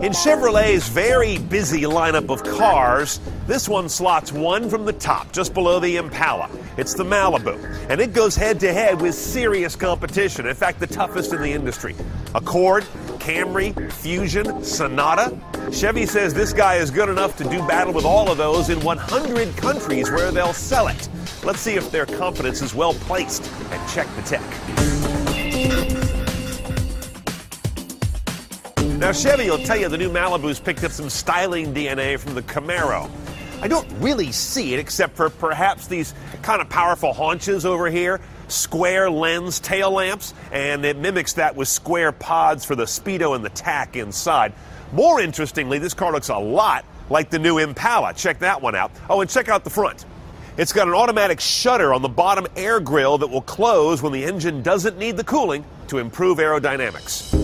In Chevrolet's very busy lineup of cars, this one slots one from the top, just below the Impala. It's the Malibu, and it goes head-to-head with serious competition, in fact, the toughest in the industry. Accord, Camry, Fusion, Sonata. Chevy says this guy is good enough to do battle with all of those in 100 countries where they'll sell it. Let's see if their confidence is well placed and check the tech. Now, Chevy will tell you the new Malibu's picked up some styling DNA from the Camaro. I don't really see it except for perhaps these kind of powerful haunches over here, square lens tail lamps, and it mimics that with square pods for the speedo and the tack inside. More interestingly, this car looks a lot like the new Impala. Check that one out. Oh, and check out the front. It's got an automatic shutter on the bottom air grill that will close when the engine doesn't need the cooling to improve aerodynamics.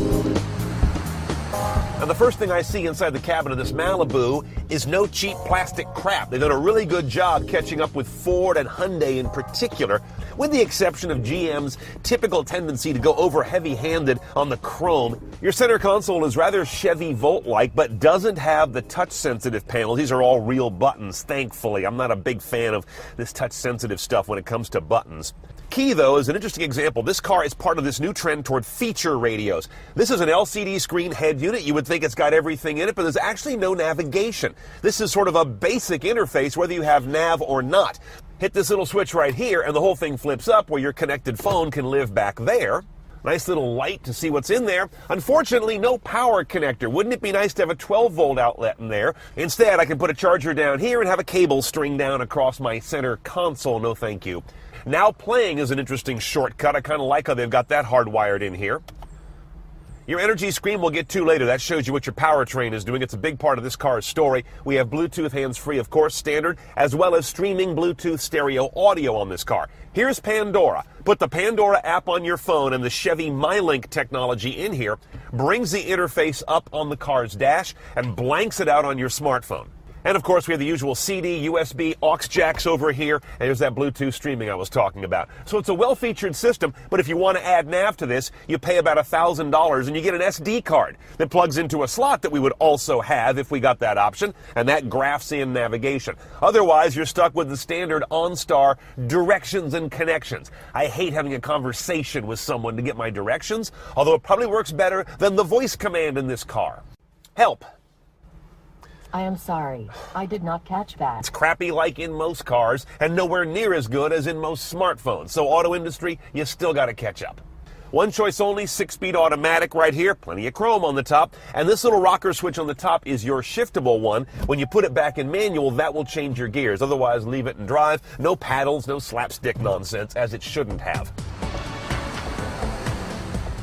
Now, the first thing I see inside the cabin of this Malibu is no cheap plastic crap. They've done a really good job catching up with Ford and Hyundai in particular, with the exception of GM's typical tendency to go over heavy-handed on the chrome. Your center console is rather Chevy Volt-like, but doesn't have the touch-sensitive panels. These are all real buttons, thankfully. I'm not a big fan of this touch-sensitive stuff when it comes to buttons. Key, though, is an interesting example. This car is part of this new trend toward feature radios. This is an LCD screen head unit. You would think it's got everything in it, but there's actually no navigation. This is sort of a basic interface, whether you have nav or not. Hit this little switch right here, and the whole thing flips up where your connected phone can live back there. Nice little light to see what's in there. Unfortunately, no power connector. Wouldn't it be nice to have a 12-volt outlet in there? Instead, I can put a charger down here and have a cable string down across my center console. No, thank you. Now playing is an interesting shortcut. I kind of like how they've got that hardwired in here. Your energy screen we'll get to later. That shows you what your powertrain is doing. It's a big part of this car's story. We have Bluetooth hands-free, of course, standard, as well as streaming Bluetooth stereo audio on this car. Here's Pandora. Put the Pandora app on your phone, and the Chevy MyLink technology in here brings the interface up on the car's dash and blanks it out on your smartphone. And, of course, we have the usual CD, USB, aux jacks over here, and there's that Bluetooth streaming I was talking about. So it's a well-featured system, but if you want to add nav to this, you pay about $1,000, and you get an SD card that plugs into a slot that we would also have if we got that option, and that graphs in navigation. Otherwise, you're stuck with the standard OnStar directions and connections. I hate having a conversation with someone to get my directions, although it probably works better than the voice command in this car. Help. I am sorry. I did not catch that. It's crappy like in most cars and nowhere near as good as in most smartphones. So auto industry, you still got to catch up. One choice only, 6-speed automatic right here, plenty of chrome on the top. And this little rocker switch on the top is your shiftable one. When you put it back in manual, that will change your gears. Otherwise, leave it in drive. No paddles, no slapstick nonsense, as it shouldn't have.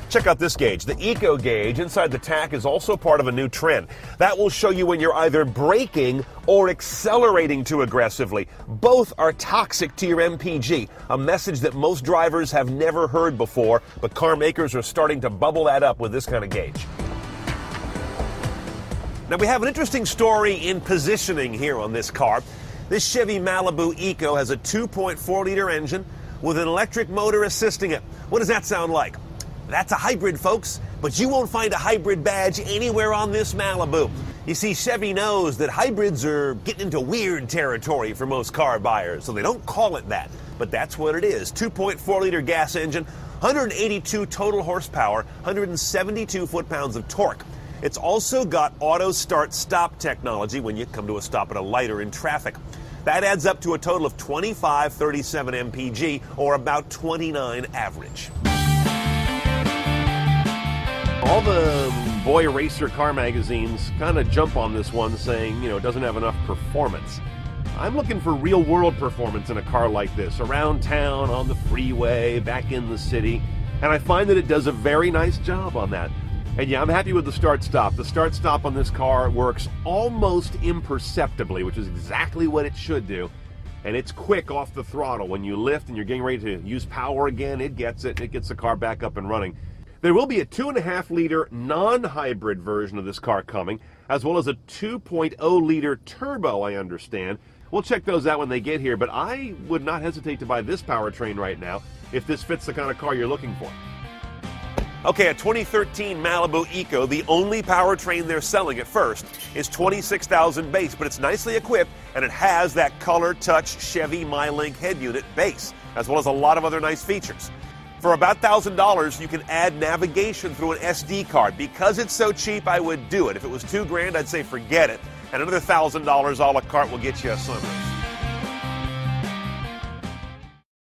Check out this gauge. The Eco gauge inside the tack is also part of a new trend. That will show you when you're either braking or accelerating too aggressively. Both are toxic to your MPG, a message that most drivers have never heard before, but car makers are starting to bubble that up with this kind of gauge. Now, we have an interesting story in positioning here on this car. This Chevy Malibu Eco has a 2.4-liter engine with an electric motor assisting it. What does that sound like? That's a hybrid, folks, but you won't find a hybrid badge anywhere on this Malibu. You see, Chevy knows that hybrids are getting into weird territory for most car buyers, so they don't call it that. But that's what it is. 2.4-liter gas engine, 182 total horsepower, 172 foot-pounds of torque. It's also got auto start-stop technology when you come to a stop at a light or in traffic. That adds up to a total of 2537 mpg, or about 29 average. All the boy racer car magazines kind of jump on this one saying, it doesn't have enough performance. I'm looking for real-world performance in a car like this, around town, on the freeway, back in the city, and I find that it does a very nice job on that. And yeah, I'm happy with the start-stop. The start-stop on this car works almost imperceptibly, which is exactly what it should do. And it's quick off the throttle. When you lift and you're getting ready to use power again, it gets it. It gets the car back up and running. There will be a 2.5-liter non-hybrid version of this car coming, as well as a 2.0-liter turbo, I understand. We'll check those out when they get here, but I would not hesitate to buy this powertrain right now if this fits the kind of car you're looking for. Okay, a 2013 Malibu Eco, the only powertrain they're selling at first, is $26,000 base, but it's nicely equipped and it has that color touch Chevy MyLink head unit base, as well as a lot of other nice features. For about $1,000, you can add navigation through an SD card. Because it's so cheap, I would do it. If it was $2,000, I'd say forget it. And another $1,000 a la carte will get you a sunroof.